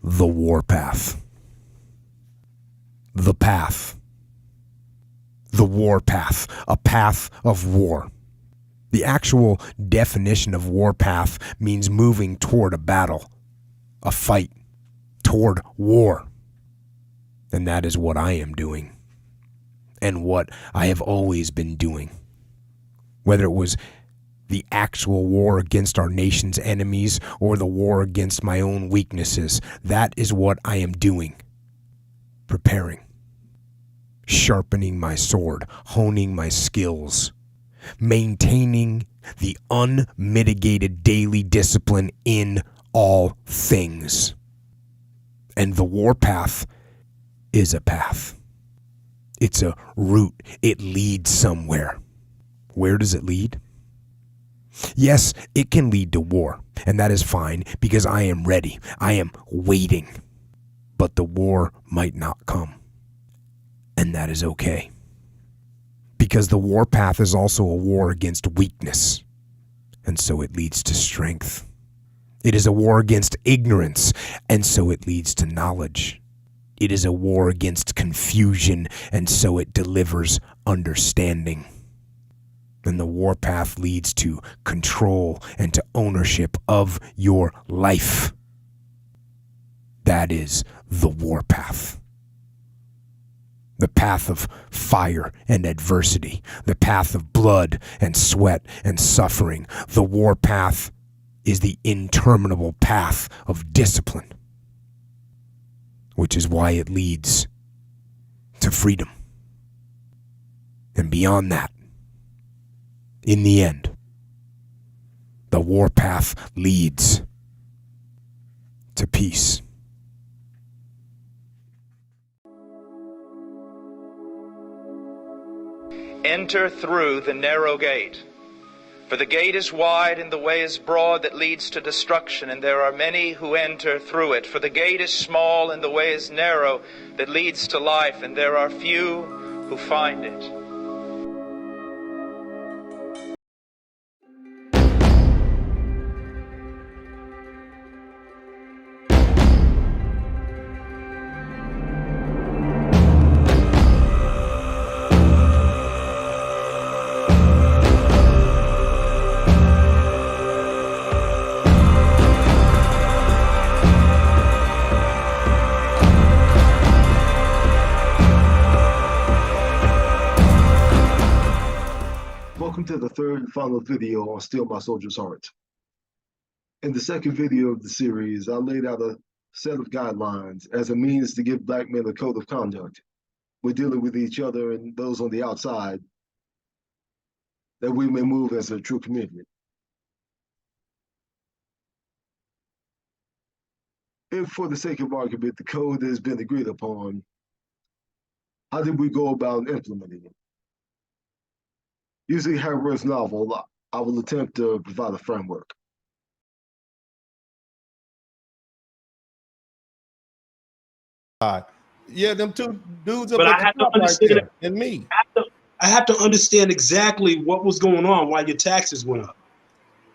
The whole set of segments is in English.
the warpath. The path. The warpath. A path of war. The actual definition of warpath means moving toward a battle, a fight, toward war. And that is what I am doing, and what I have always been doing. Whether it was the actual war against our nation's enemies or the war against my own weaknesses, that is what I am doing. Preparing, sharpening my sword, honing my skills, maintaining the unmitigated daily discipline in all things. And the warpath is a path. It's a route. It leads somewhere. Where does it lead? Yes, it can lead to war, and that is fine because I am ready. I am waiting. But the war might not come, and that is okay. Because the warpath is also a war against weakness, and so it leads to strength. It is a war against ignorance, and so it leads to knowledge. It is a war against confusion, and so it delivers understanding. And the warpath leads to control and to ownership of your life. That is the warpath. The path of fire and adversity. The path of blood and sweat and suffering. The warpath is the interminable path of discipline, which is why it leads to freedom. And beyond that, in the end, the warpath leads to peace. Enter through the narrow gate. For the gate is wide and the way is broad that leads to destruction, and there are many who enter through it. For the gate is small and the way is narrow that leads to life, and there are few who find it. Welcome to the third and final video on Steal My Soldier's Heart. In the second video of the series, I laid out a set of guidelines as a means to give Black men a code of conduct when dealing with each other and those on the outside, that we may move as a true community. If, for the sake of argument, the code has been agreed upon, how did we go about implementing it? Using Harris's novel, I will attempt to provide a framework. Yeah, them two dudes up at the top right there, and me. I have to understand exactly what was going on while your taxes went up.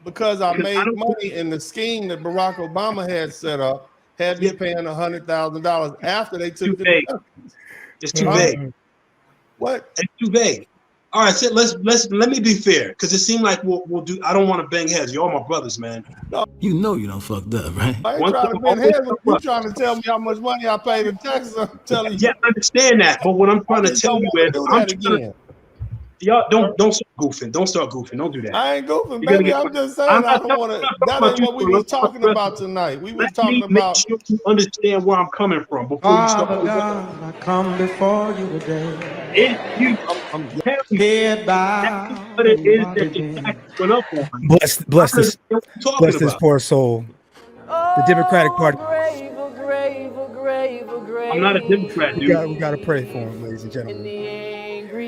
Because I made money in the scheme that Barack Obama had set up, had me paying $100,000 after they took the deductions. It's too vague. What? It's too vague. All right, so let me be fair, because it seemed like we'll do. I don't want to bang heads. You're all my brothers, man. No. You know you done fucked up, right? I ain't trying to bang heads. You trying to tell me how much money I paid in taxes? I'm telling you. Yeah, I understand that, but what I'm trying to tell you is, y'all don't start goofing. Don't start goofing. Don't do that. I ain't goofing, baby. I'm just saying I don't want to. That ain't what we was talking about tonight. We was talking about. Make sure you understand where I'm coming from before you start. God, I come before you today. I'm head by. What it is that your taxes went up on. Bless this poor soul. The Democratic Party. I'm not a Democrat, dude. We gotta pray for him, ladies and gentlemen,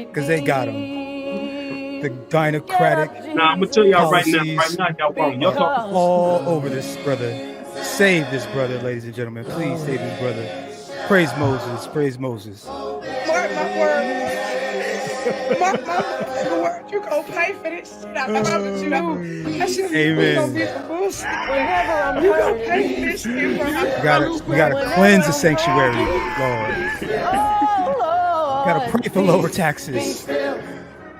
because they got him. The Dinocratic. Nah, I'm gonna tell y'all right now, y'all wrong. Y'all talking all over this brother. Save this brother, ladies and gentlemen. Please save this brother. Praise Moses. Praise Moses. my word, you gonna pay for this shit. I promise you. That shit Amen. gonna be some bullshit. You gonna pay for this shit, bro. We gotta cleanse the sanctuary, Lord. Gotta pray for lower taxes,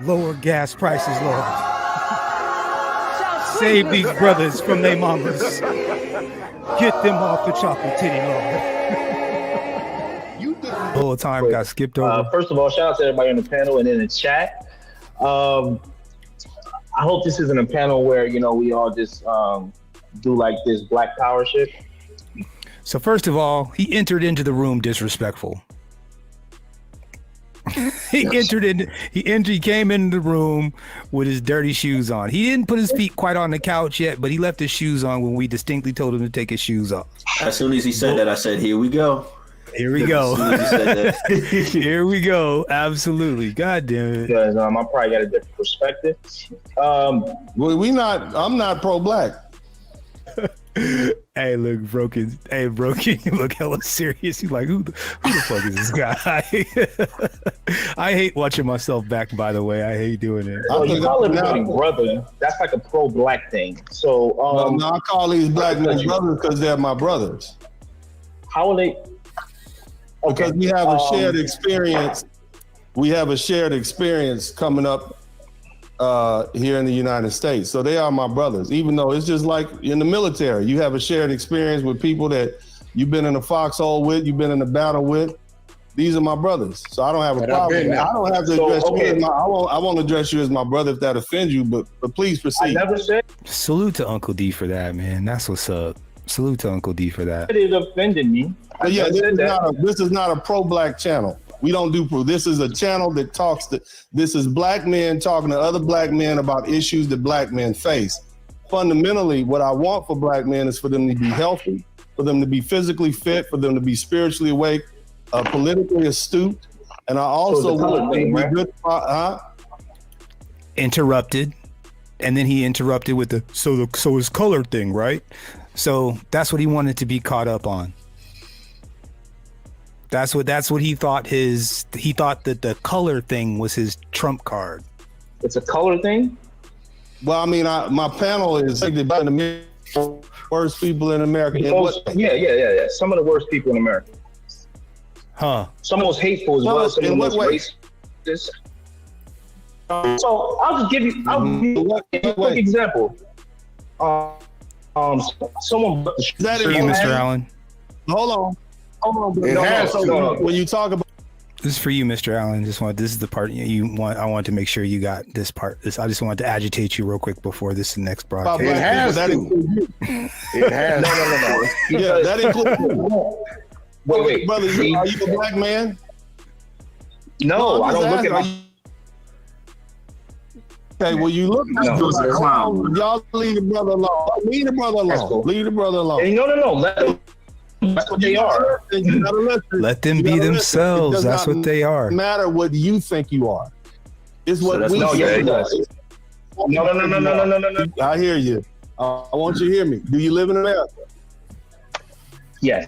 lower gas prices, Lord. Save these brothers from their mamas. Get them off the chocolate titty, Lord. The whole time got skipped over. First of all, shout out to everybody on the panel and in the chat. I hope this isn't a panel where, you know, we all just do like this Black Power shit. So first of all, he entered into the room disrespectful. He came into the room with his dirty shoes on. He didn't put his feet quite on the couch yet, but he left his shoes on when we distinctly told him to take his shoes off. As soon as he said that, I said, "Here we go." Here we go. As soon as he said that. Here we go. Absolutely. God damn it. Because I probably got a different perspective. I'm not pro-black. Hey, look, Broken. Hey, Broken, you look hella serious. You like, who the fuck is this guy? I hate watching myself back, by the way. I hate doing it. Well, you call everybody brother. That's like a pro-black thing. So, no, I call these black men brothers because they're my brothers. How are they? Because we have a shared experience. We have a shared experience coming up here in the United States. So they are my brothers, even though it's just like in the military. You have a shared experience with people that you've been in a foxhole with, you've been in a battle with. These are my brothers. So I don't have a problem. I don't have to address you as I won't address you as my brother if that offends you, but please proceed. I never said. Salute to Uncle D for that, man. That's what's up. Salute to Uncle D for that. It offended me. But yeah, this is not a pro-black channel. We don't do pro. This is a channel that talks to. This is black men talking to other black men about issues that black men face. Fundamentally, what I want for black men is for them to be healthy, for them to be physically fit, for them to be spiritually awake, politically astute, and I also want them to be good. Interrupted, and then he interrupted with the so his color thing, right? So that's what he wanted to be caught up on. That's what he thought he thought that the color thing was his trump card. It's a color thing? Well, I mean, my panel is the worst people in America. Yeah. Some of the worst people in America. Huh. Some most hateful as well. Some of the most racist. So I'll give you a quick example. Someone. Is that for you, Mr. Allen? Hold on. When you talk about this is for you, Mr. Allen. This is the part you want. I want to make sure you got this part. I just wanted to agitate you real quick before this next broadcast. It has to. It has. No. Yeah, that includes. Wait, brother, are you a black man? No, I don't look at. Okay, well, you look like a clown. Y'all leave the brother alone. Leave the brother alone. Cool. Leave the brother alone. Hey, no. Let them. That's what they are. Let them be themselves. That's what they are. No matter what you think you are. It's what we say. No. I hear you. I want you to hear me. Do you live in America? Yes.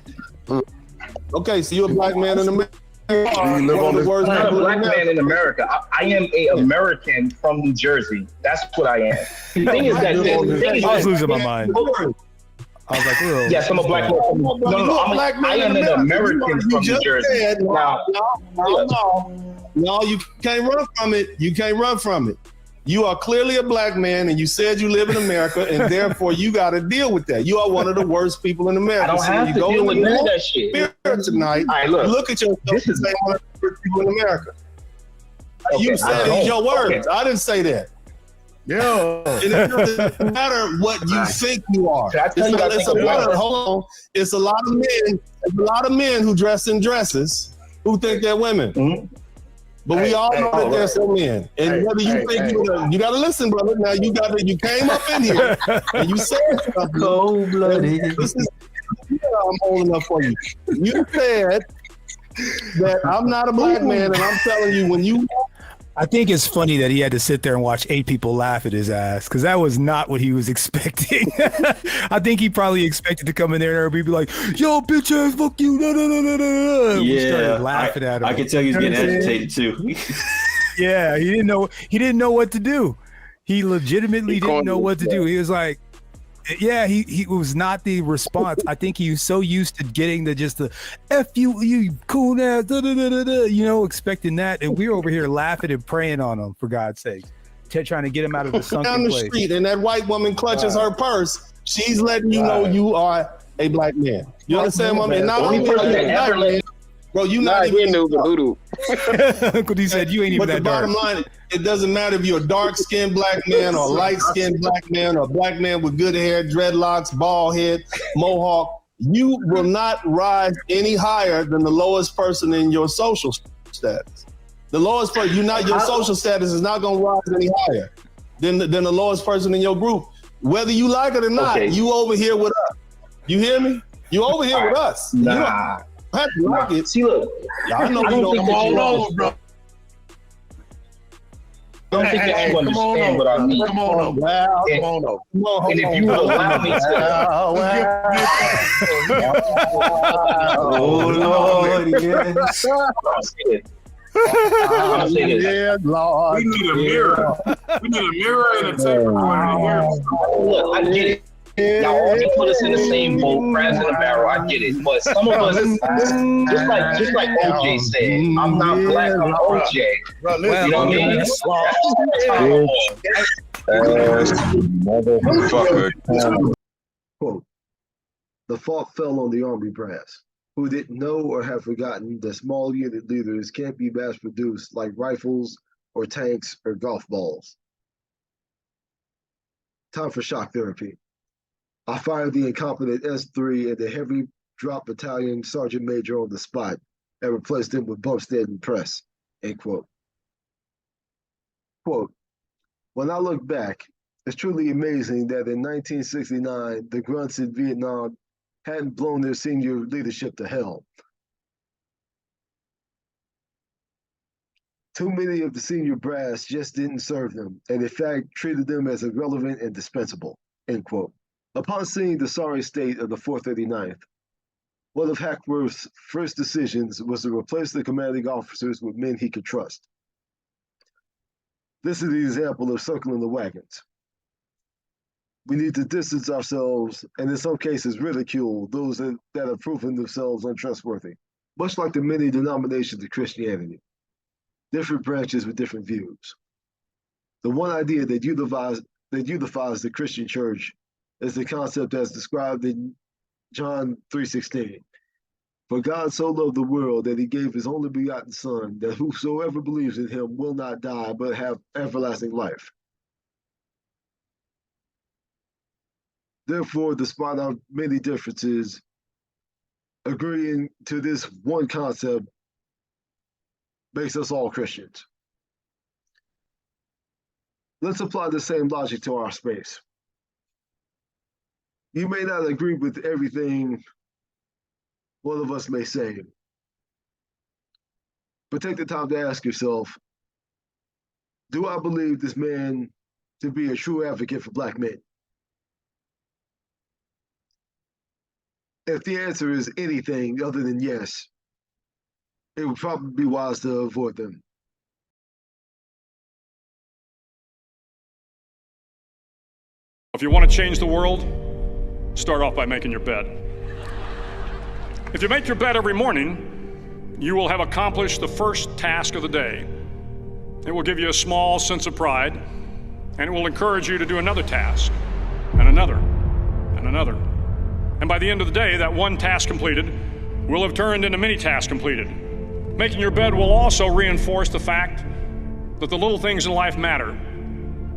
Okay, so you're a black man in America. I'm not a black man in America. I am an American from New Jersey. That's what I am. The thing is that I was losing my mind. I was like, "Whoa." Yes, I'm a black man. No, I am an American from New Jersey. No, you can't run from it. You can't run from it. You are clearly a black man, and you said you live in America, and therefore you got to deal with that. You are one of the worst people in America. I don't have to deal with none of that shit. Tonight, right, look at yourself and say one of the worst people in America. You said these your words. I didn't say that. Yeah. And it doesn't matter what you think you are. Hold on. It's a lot of men. There's a lot of men who dress in dresses who think they're women. Mm-hmm. But we all know that there's some men. And whether you think you gotta listen, brother. Now you came up in here and you said something. Cold-blooded. I'm holding up for you. You said that I'm not a black man, and I'm telling you, when you I think it's funny that he had to sit there and watch 8 people laugh at his ass, because that was not what he was expecting. I think he probably expected to come in there and be like, "Yo, bitch ass, fuck you!" No. Yeah, laughing at him. I could tell he was getting agitated too. Yeah, he didn't know. He didn't know what to do. He legitimately didn't know what to do. He was like, yeah, he was not the response. I think he was so used to getting the F you cool ass, expecting that, and we're over here laughing and praying on him for God's sake, trying to get him out of the sunken down the place. street, and that white woman clutches her purse. She's letting you know you are a black man. You understand, my man? Not only black man, bro, you not even knew the hoodoo. Because he said you ain't even but that the bottom dark. line, it doesn't matter if you're a dark-skinned black man or a light-skinned black man or a black man with good hair, dreadlocks, bald head, mohawk. You will not rise any higher than the lowest person in your social status. The lowest person, your social status is not going to rise any higher than the lowest person in your group. Whether you like it or not, you over here with us. You hear me? You over here with us. Nah. You don't have to like it. See, look, I know I you don't think that you over, bro. I don't think that you understand what I mean. Come on, And if you would allow me to, oh Lord, yes. I'm saying this. Yeah, Lord. We need a mirror. We need a mirror and a tape recorder here. Look, I get it. Y'all all can put us in the same boat, crabs in a barrel. I get it, but some of us, just like OJ said, I'm not black, I'm OJ. Bro, You know what I mean? Quote, the fault fell on the army brass, who didn't know or have forgotten that small unit leaders can't be mass produced like rifles or tanks or golf balls. Time for shock therapy. I fired the incompetent S3 and the heavy drop battalion sergeant major on the spot and replaced him with Bumstead and Press, end quote. Quote, when I look back, it's truly amazing that in 1969, the grunts in Vietnam hadn't blown their senior leadership to hell. Too many of the senior brass just didn't serve them, and in fact treated them as irrelevant and dispensable, end quote. Upon seeing the sorry state of the 439th, one of Hackworth's first decisions was to replace the commanding officers with men he could trust. This is the example of circling the wagons. We need to distance ourselves and in some cases ridicule those that have proven themselves untrustworthy, much like the many denominations of Christianity, different branches with different views. The one idea that unifies the Christian church is the concept as described in John 3:16. For God so loved the world that he gave his only begotten Son, that whosoever believes in him will not die, but have everlasting life. Therefore, despite our many differences, agreeing to this one concept makes us all Christians. Let's apply the same logic to our space. You may not agree with everything one of us may say, but take the time to ask yourself, do I believe this man to be a true advocate for Black men? If the answer is anything other than yes, it would probably be wise to avoid them. If you want to change the world, start off by making your bed. If you make your bed every morning, you will have accomplished the first task of the day. It will give you a small sense of pride, and it will encourage you to do another task, and another, and another. And by the end of the day, that one task completed will have turned into many tasks completed. Making your bed will also reinforce the fact that the little things in life matter.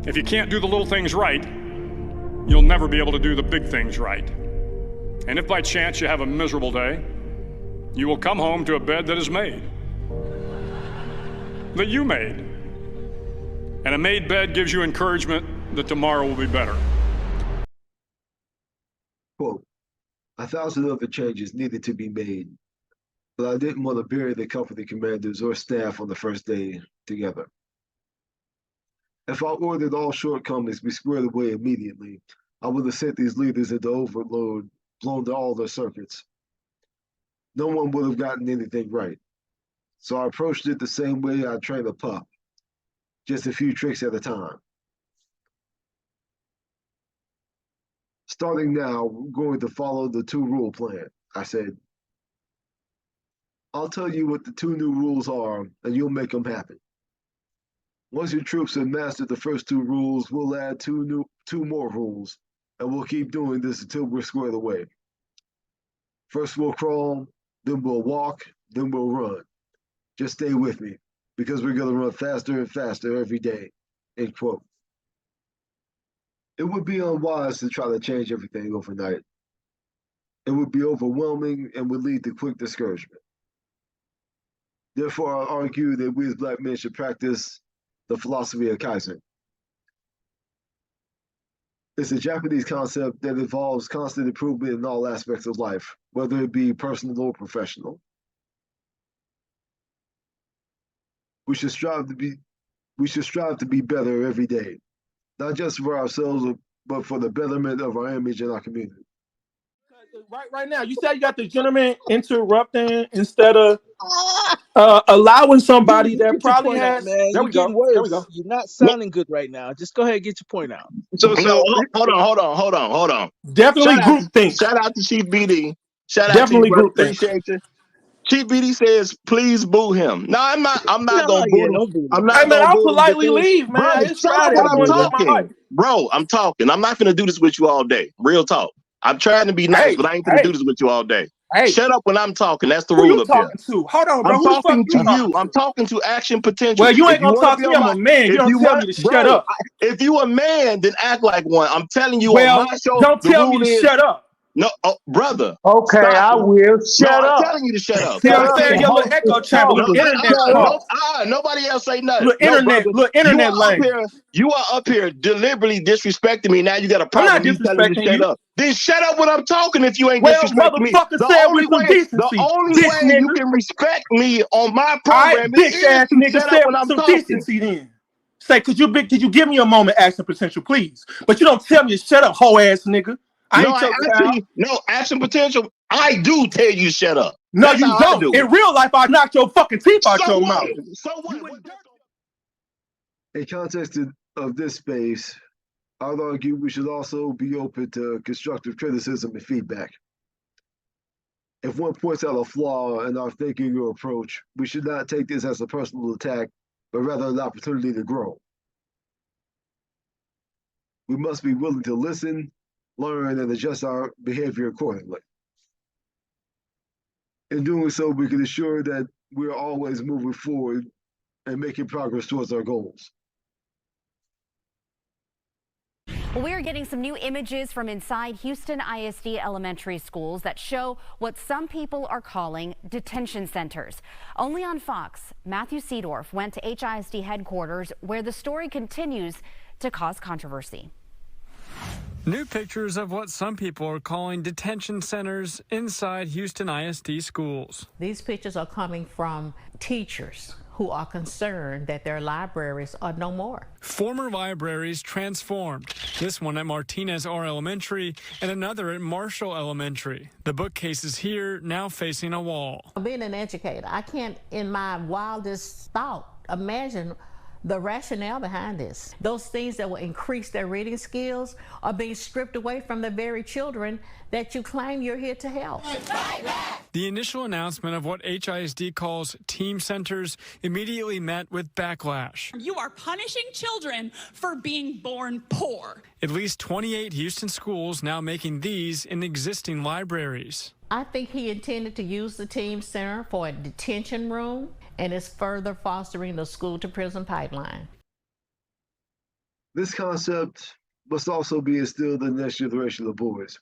If you can't do the little things right, you'll never be able to do the big things right. And if by chance you have a miserable day, you will come home to a bed that is made, that you made. And a made bed gives you encouragement that tomorrow will be better. Quote, 1,000 other changes needed to be made, but I didn't want to bury the company commanders or staff on the first day together. If I ordered all shortcomings be squared away immediately, I would have sent these leaders into overload, blown to all their circuits. No one would have gotten anything right. So I approached it the same way I train a pup. just a few tricks at a time. Starting now, we're going to follow the 2-rule plan. I said, I'll tell you what the 2 new rules are, and you'll make them happen. Once your troops have mastered the first 2 rules, we'll add 2 more rules, and we'll keep doing this until we're squared away. First we'll crawl, then we'll walk, then we'll run. Just stay with me, because we're going to run faster and faster every day. End quote. It would be unwise to try to change everything overnight. It would be overwhelming and would lead to quick discouragement. Therefore, I argue that we as Black men should practice the philosophy of Kaizen. It's a Japanese concept that involves constant improvement in all aspects of life, whether it be personal or professional. We should strive to be better every day, not just for ourselves, but for the betterment of our image and our community. Right now, you said you got the gentleman interrupting instead of allowing somebody that probably has. Man, There you're we go. getting worse. There we go. You're not sounding good right now. Just go ahead and get your point out. So hold on. Definitely groupthink. Shout out to Chief BD. Shout out Definitely to you, brother. groupthink. Appreciate you. Chief BD says, please boo him. No, I'm not gonna boo him. Don't boo him. I'm not Hey man, gonna I'll boo him. politely leave, man. Bro, It's shut Friday. up I when want I'm to live my life. talking. Bro, I'm talking. I'm not gonna do this with you all day. Real talk. I'm trying to be nice, but I ain't gonna do this with you all day. Hey. Shut up when I'm talking. That's the Who rule you up here. talking to? Hold on, bro. I'm Who the fuck talking you to talking you. to? I'm talking to Action Potential. Well, you ain't gonna wanna talk be to me. on I'm a man. You don't tell me to shut up. If you a man, then act like one. I'm telling you Well, on my show. don't the tell rule me to is, shut up. No, brother. Okay, Stop I it. will. Shut I'm up. telling you to shut up. See what I'm Shut up. saying? The Your little host echo is chamber, talking. little internet pump. Nobody else say nothing. Little No, internet, brother. little internet lane. You are up here deliberately disrespecting me. Now you got a I'm problem not with me telling you to disrespecting shut you. up. Then shut up when I'm talking if you ain't Well, disrespecting me. motherfucker said with some decency. The only Bitch way you nigga. can respect me on my All right, program bitch is ass to nigga shut said up when with I'm some talking. decency then. Say, could you give me a moment, Action Potential, please? But you don't tell me to shut up, hoe ass nigga. I ain't your child. No, Action Potential. I do tell you shut up. No, That's you how I don't. do In it. real life, I knocked your fucking teeth out So your what? mouth. So what? In context of this space, I'd argue we should also be open to constructive criticism and feedback. If one points out a flaw in our thinking or approach, we should not take this as a personal attack, but rather an opportunity to grow. We must be willing to listen, learn, and adjust our behavior accordingly. In doing so, we can ensure that we're always moving forward and making progress towards our goals. Well, we are getting some new images from inside Houston ISD elementary schools that show what some people are calling detention centers. Only on Fox, Matthew Seedorf went to HISD headquarters where the story continues to cause controversy. New pictures of what some people are calling detention centers inside Houston ISD schools. These pictures are coming from teachers who are concerned that their libraries are no more. Former libraries transformed. This one at Martinez R Elementary and another at Marshall Elementary. The bookcases here now facing a wall. Being an educator, I can't in my wildest thought imagine the rationale behind this. Those things that will increase their reading skills are being stripped away from the very children that you claim you're here to help. The initial announcement of what HISD calls team centers immediately met with backlash. You are punishing children for being born poor. At least 28 Houston schools now making these in existing libraries. I think he intended to use the team center for a detention room and is further fostering the school to prison pipeline. This concept must also be instilled in the next generation of boys.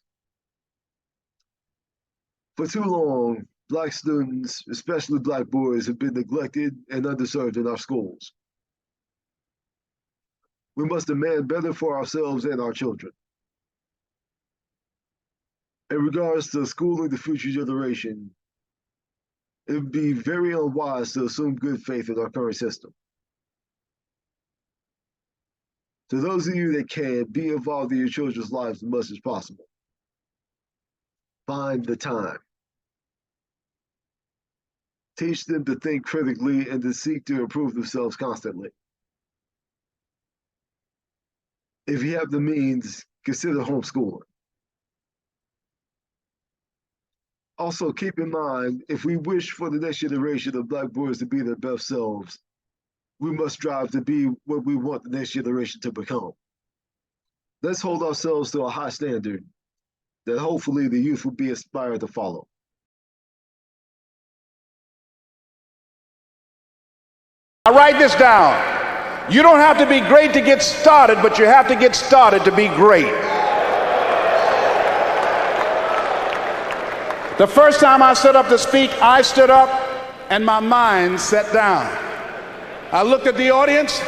For too long, Black students, especially Black boys, have been neglected and underserved in our schools. We must demand better for ourselves and our children. In regards to schooling the future generation, it would be very unwise to assume good faith in our current system. To those of you that can, be involved in your children's lives as much as possible. Find the time. Teach them to think critically and to seek to improve themselves constantly. If you have the means, consider homeschooling. Also, keep in mind, if we wish for the next generation of Black boys to be their best selves, we must strive to be what we want the next generation to become. Let's hold ourselves to a high standard that hopefully the youth will be inspired to follow. I write this down. You don't have to be great to get started, but you have to get started to be great. The first time I stood up to speak, I stood up and my mind sat down. I looked at the audience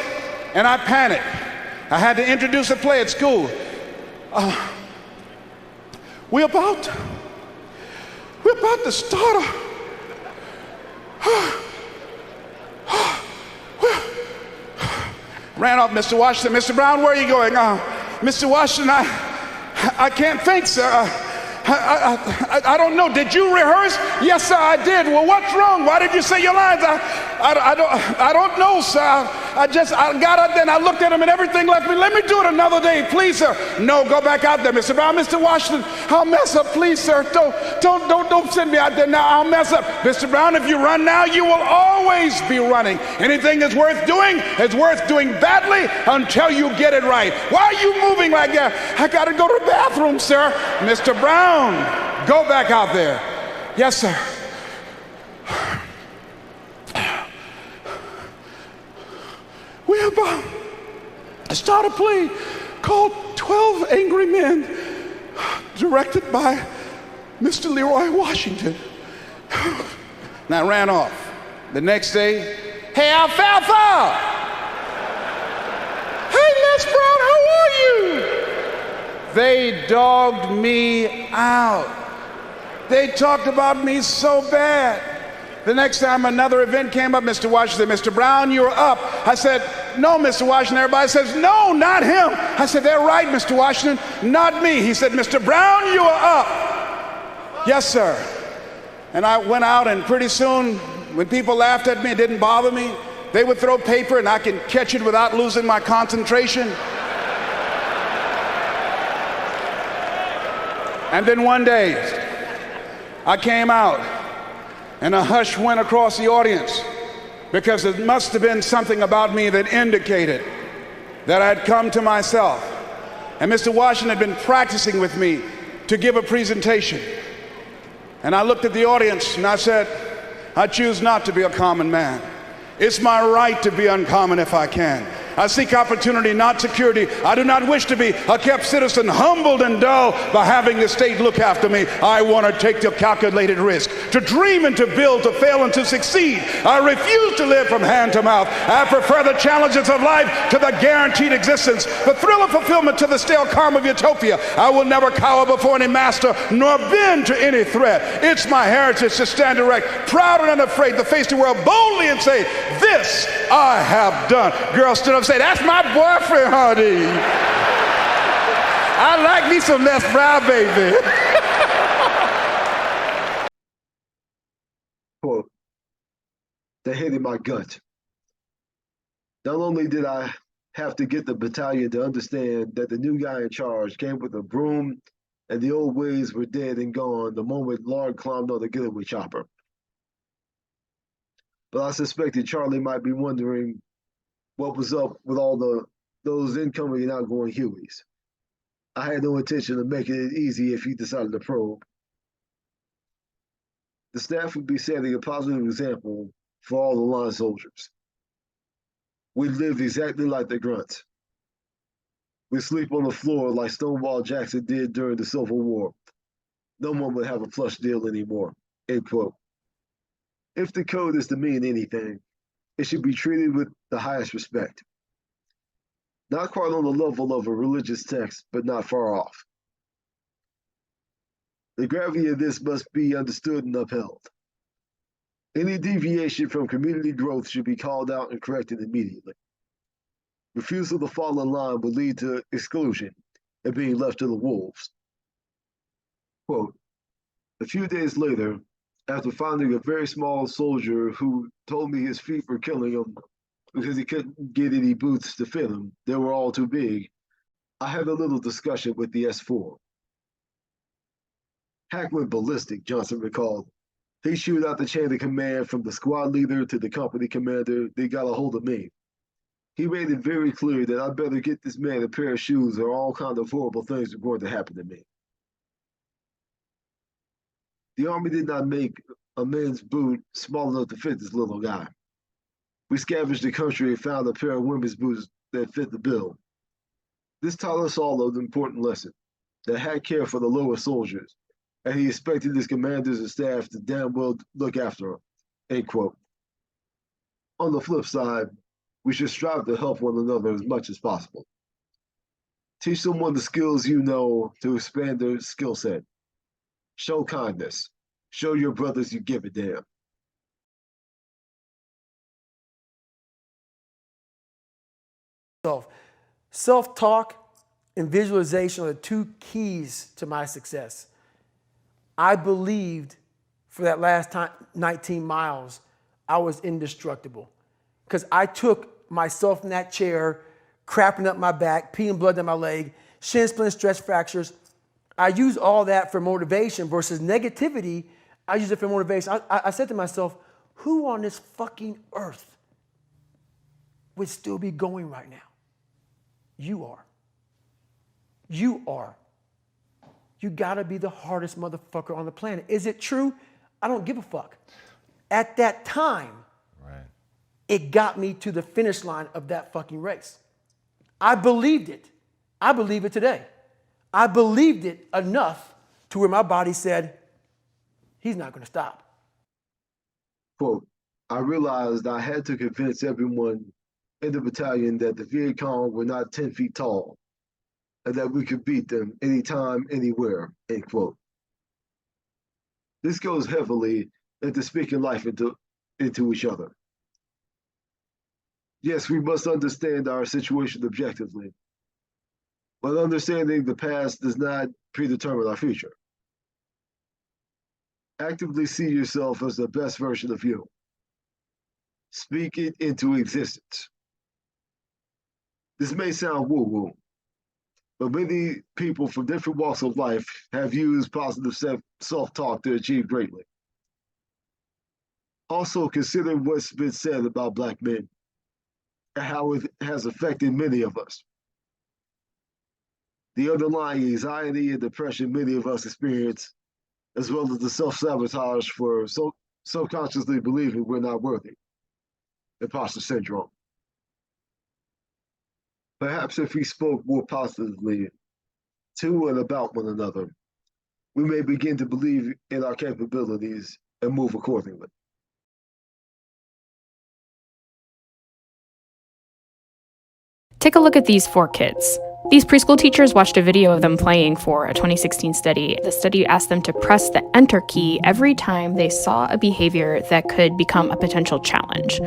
and I panicked. I had to introduce a play at school. We're about to start ran off, Mr. Washington. Mr. Brown, where are you going? Mr. Washington, I can't think, sir. I don't know. Did you rehearse? Yes, sir, I did. Well, what's wrong? Why did you say your lines? I don't know, sir. I got up there and I looked at him and everything left me. Let me do it another day, please, sir. No, go back out there, Mr. Brown. Mr. Washington, I'll mess up, please, sir. Don't send me out there now. I'll mess up. Mr. Brown, if you run now, you will always be running. Anything that's worth doing is worth doing badly until you get it right. Why are you moving like that? I got to go to the bathroom, sir. Mr. Brown, go back out there. Yes, sir. We're about to start a play called 12 Angry Men, directed by Mr. Leroy Washington. And I ran off. The next day, hey, Alfalfa! Hey, Les Brown, how are you? They dogged me out. They talked about me so bad. The next time another event came up, Mr. Washington, Mr. Brown, you're up. I said, no, Mr. Washington. Everybody says, no, not him. I said, they're right, Mr. Washington, not me. He said, Mr. Brown, you are up. Yes, sir. And I went out, and pretty soon, when people laughed at me, it didn't bother me. They would throw paper, and I could catch it without losing my concentration. And then one day, I came out, and a hush went across the audience because it must have been something about me that indicated that I had come to myself. And Mr. Washington had been practicing with me to give a presentation. And I looked at the audience and I said, I choose not to be a common man. It's my right to be uncommon if I can. I seek opportunity, not security. I do not wish to be a kept citizen, humbled and dull by having the state look after me. I want to take the calculated risk, to dream and to build, to fail and to succeed. I refuse to live from hand to mouth. I prefer the challenges of life to the guaranteed existence, the thrill of fulfillment to the stale calm of utopia. I will never cower before any master, nor bend to any threat. It's my heritage to stand erect, proud and unafraid, to face the world boldly and say, this I have done. Girls stood up and say, that's my boyfriend, honey. I like me some Les Brown, baby. Quote, they hated my gut. Not only did I have to get the battalion to understand that the new guy in charge came with a broom and the old ways were dead and gone the moment Lord climbed on the getaway chopper. But I suspected Charlie might be wondering what was up with all those incoming and outgoing Hueys. I had no intention of making it easy if he decided to probe. The staff would be setting a positive example for all the line soldiers. We lived exactly like the grunts. We sleep on the floor like Stonewall Jackson did during the Civil War. No one would have a flush deal anymore, end quote. If the code is to mean anything, it should be treated with the highest respect. Not quite on the level of a religious text, but not far off. The gravity of this must be understood and upheld. Any deviation from community growth should be called out and corrected immediately. Refusal to fall in line would lead to exclusion and being left to the wolves. Quote, a few days later, after finding a very small soldier who told me his feet were killing him because he couldn't get any boots to fit him, they were all too big, I had a little discussion with the S4. Hack went ballistic, Johnson recalled. He chewed out the chain of command from the squad leader to the company commander. They got a hold of me. He made it very clear that I better get this man a pair of shoes or all kinds of horrible things are going to happen to me. The Army did not make a men's boot small enough to fit this little guy. We scavenged the country and found a pair of women's boots that fit the bill. This taught us all an important lesson, that Hack cared for the lower soldiers, and he expected his commanders and staff to damn well look after him. End quote. On the flip side, we should strive to help one another as much as possible. Teach someone the skills you know to expand their skill set. Show kindness. Show your brothers you give a damn. Self-talk and visualization are the two keys to my success. I believed for that last 19 miles, I was indestructible because I took myself in that chair, crapping up my back, peeing blood down my leg, shin splints, stress fractures. I use all that for motivation versus negativity. I use it for motivation. I said to myself, who on this fucking earth would still be going right now? You are. You are. You gotta be the hardest motherfucker on the planet. Is it true? I don't give a fuck. At that time, it got me to the finish line of that fucking race. I believed it. I believe it today. I believed it enough to where my body said, he's not gonna stop. Quote, I realized I had to convince everyone in the battalion that the Viet Cong were not 10 feet tall and that we could beat them anytime, anywhere, end quote. This goes heavily into speaking life into each other. Yes, we must understand our situation objectively, but understanding the past does not predetermine our future. Actively see yourself as the best version of you. Speak it into existence. This may sound woo-woo, but many people from different walks of life have used positive self-talk to achieve greatly. Also, consider what's been said about Black men and how it has affected many of us. The underlying anxiety and depression many of us experience, as well as the self-sabotage for subconsciously believing we're not worthy. Imposter syndrome. Perhaps if we spoke more positively to and about one another, we may begin to believe in our capabilities and move accordingly. Take a look at these 4 kids. These preschool teachers watched a video of them playing for a 2016 study. The study asked them to press the enter key every time they saw a behavior that could become a potential challenge.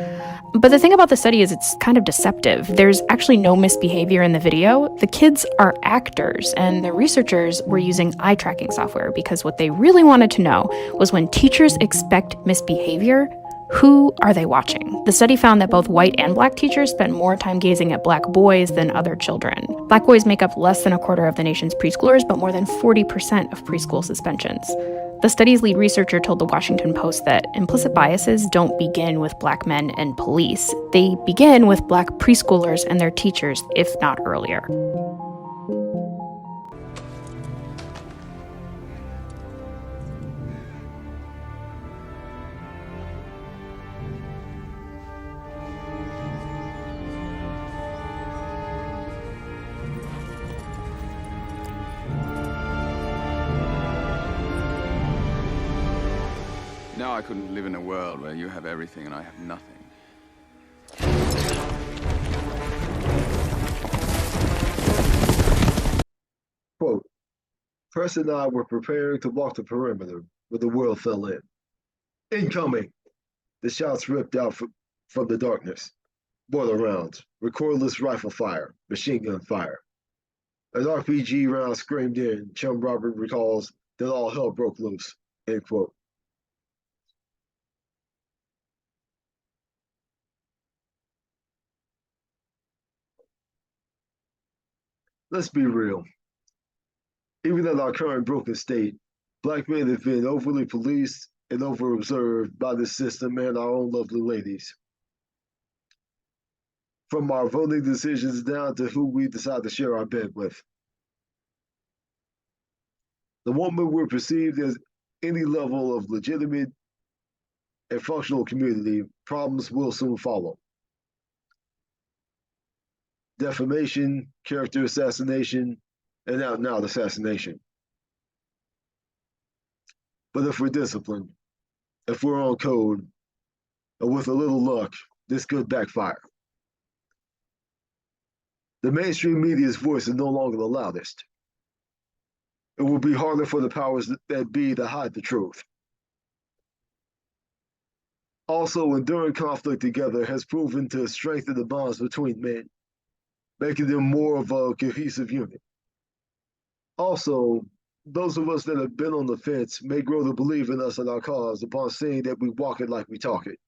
But the thing about the study is it's kind of deceptive. There's actually no misbehavior in the video. The kids are actors, and the researchers were using eye tracking software because what they really wanted to know was when teachers expect misbehavior, who are they watching? The study found that both white and Black teachers spent more time gazing at Black boys than other children. Black boys make up less than a quarter of the nation's preschoolers, but more than 40% of preschool suspensions. The study's lead researcher told the Washington Post that implicit biases don't begin with Black men and police. They begin with Black preschoolers and their teachers, if not earlier. Now I couldn't live in a world where you have everything and I have nothing. Quote, Press and I were preparing to walk the perimeter when the world fell in. Incoming! The shots ripped out from the darkness. Mortar rounds, recordless rifle fire, machine gun fire. An RPG round screamed in. Chum Robert recalls that all hell broke loose. End quote. Let's be real. Even in our current broken state, Black men have been overly policed and over-observed by the system and our own lovely ladies. From our voting decisions down to who we decide to share our bed with. The moment we're perceived as any level of legitimate and functional community, problems will soon follow. Defamation, character assassination, and out-and-out assassination. But if we're disciplined, if we're on code, and with a little luck, this could backfire. The mainstream media's voice is no longer the loudest. It will be harder for the powers that be to hide the truth. Also, enduring conflict together has proven to strengthen the bonds between men, making them more of a cohesive unit. Also, those of us that have been on the fence may grow to believe in us and our cause upon seeing that we walk it like we talk it.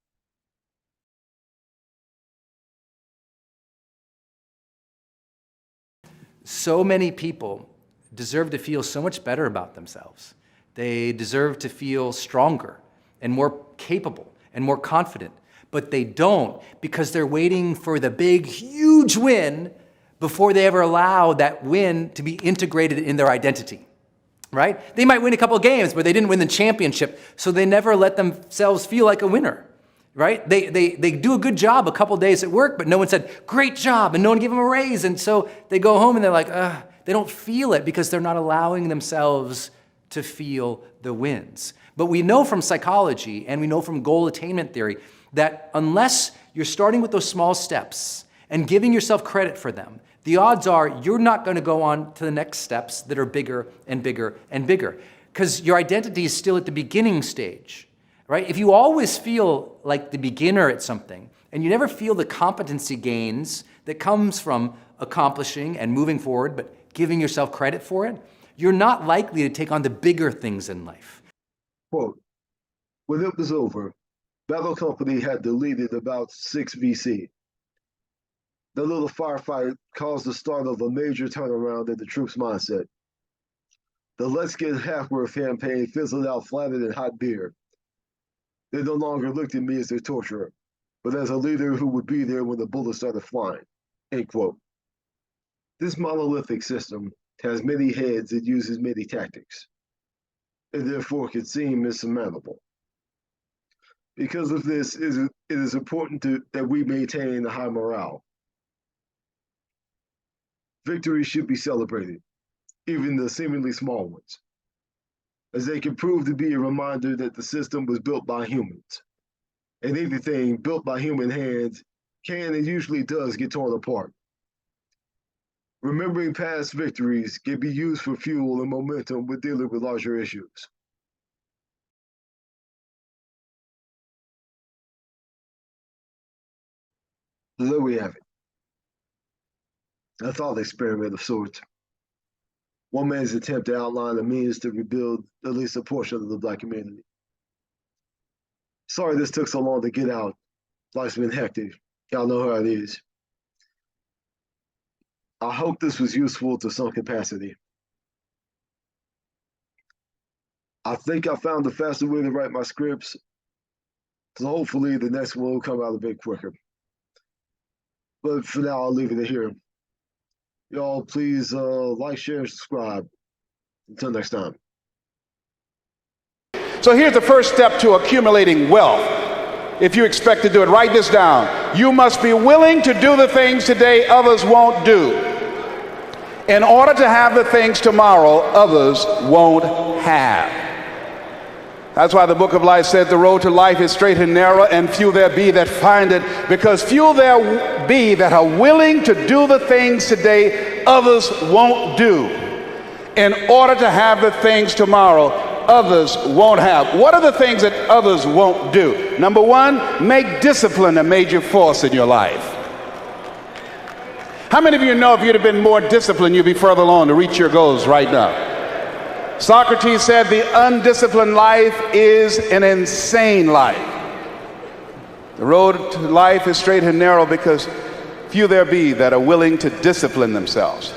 So many people deserve to feel so much better about themselves. They deserve to feel stronger and more capable and more confident, but they don't because they're waiting for the big, huge win before they ever allow that win to be integrated in their identity, right? They might win a couple of games, but they didn't win the championship, so they never let themselves feel like a winner, right? They do a good job a couple of days at work, but no one said, great job, and no one gave them a raise, and so they go home and they're like, they don't feel it because they're not allowing themselves to feel the wins. But we know from psychology and we know from goal attainment theory that unless you're starting with those small steps and giving yourself credit for them, the odds are you're not going to go on to the next steps that are bigger and bigger and bigger because your identity is still at the beginning stage, right? If you always feel like the beginner at something and you never feel the competency gains that comes from accomplishing and moving forward, but giving yourself credit for it, you're not likely to take on the bigger things in life. Quote, when it was over, Battle Company had deleted about 6 VC. The little firefight caused the start of a major turnaround in the troops' mindset. The Let's Get Hackworth campaign fizzled out flatter than hot beer. They no longer looked at me as their torturer, but as a leader who would be there when the bullets started flying. End quote. This monolithic system has many heads and uses many tactics, and therefore can seem insurmountable. Because of this, it is important that we maintain a high morale. Victories should be celebrated, even the seemingly small ones, as they can prove to be a reminder that the system was built by humans. And anything built by human hands can and usually does get torn apart. Remembering past victories can be used for fuel and momentum when dealing with larger issues. So there we have it. A thought experiment of sorts. One man's attempt to outline a means to rebuild at least a portion of the Black community. Sorry this took so long to get out. Life's been hectic. Y'all know how it is. I hope this was useful to some capacity. I think I found the faster way to write my scripts, so hopefully the next one will come out a bit quicker. But for now, I'll leave it here. Y'all, please like, share, and subscribe. Until next time. So here's the first step to accumulating wealth. If you expect to do it, write this down. You must be willing to do the things today others won't do, in order to have the things tomorrow others won't have. That's why the book of life said the road to life is straight and narrow, and few there be that find it, because few there be that are willing to do the things today others won't do, in order to have the things tomorrow others won't have. What are the things that others won't do? Number one, make discipline a major force in your life. How many of you know if you'd have been more disciplined, you'd be further along to reach your goals right now? Socrates said the undisciplined life is an insane life. The road to life is straight and narrow because few there be that are willing to discipline themselves.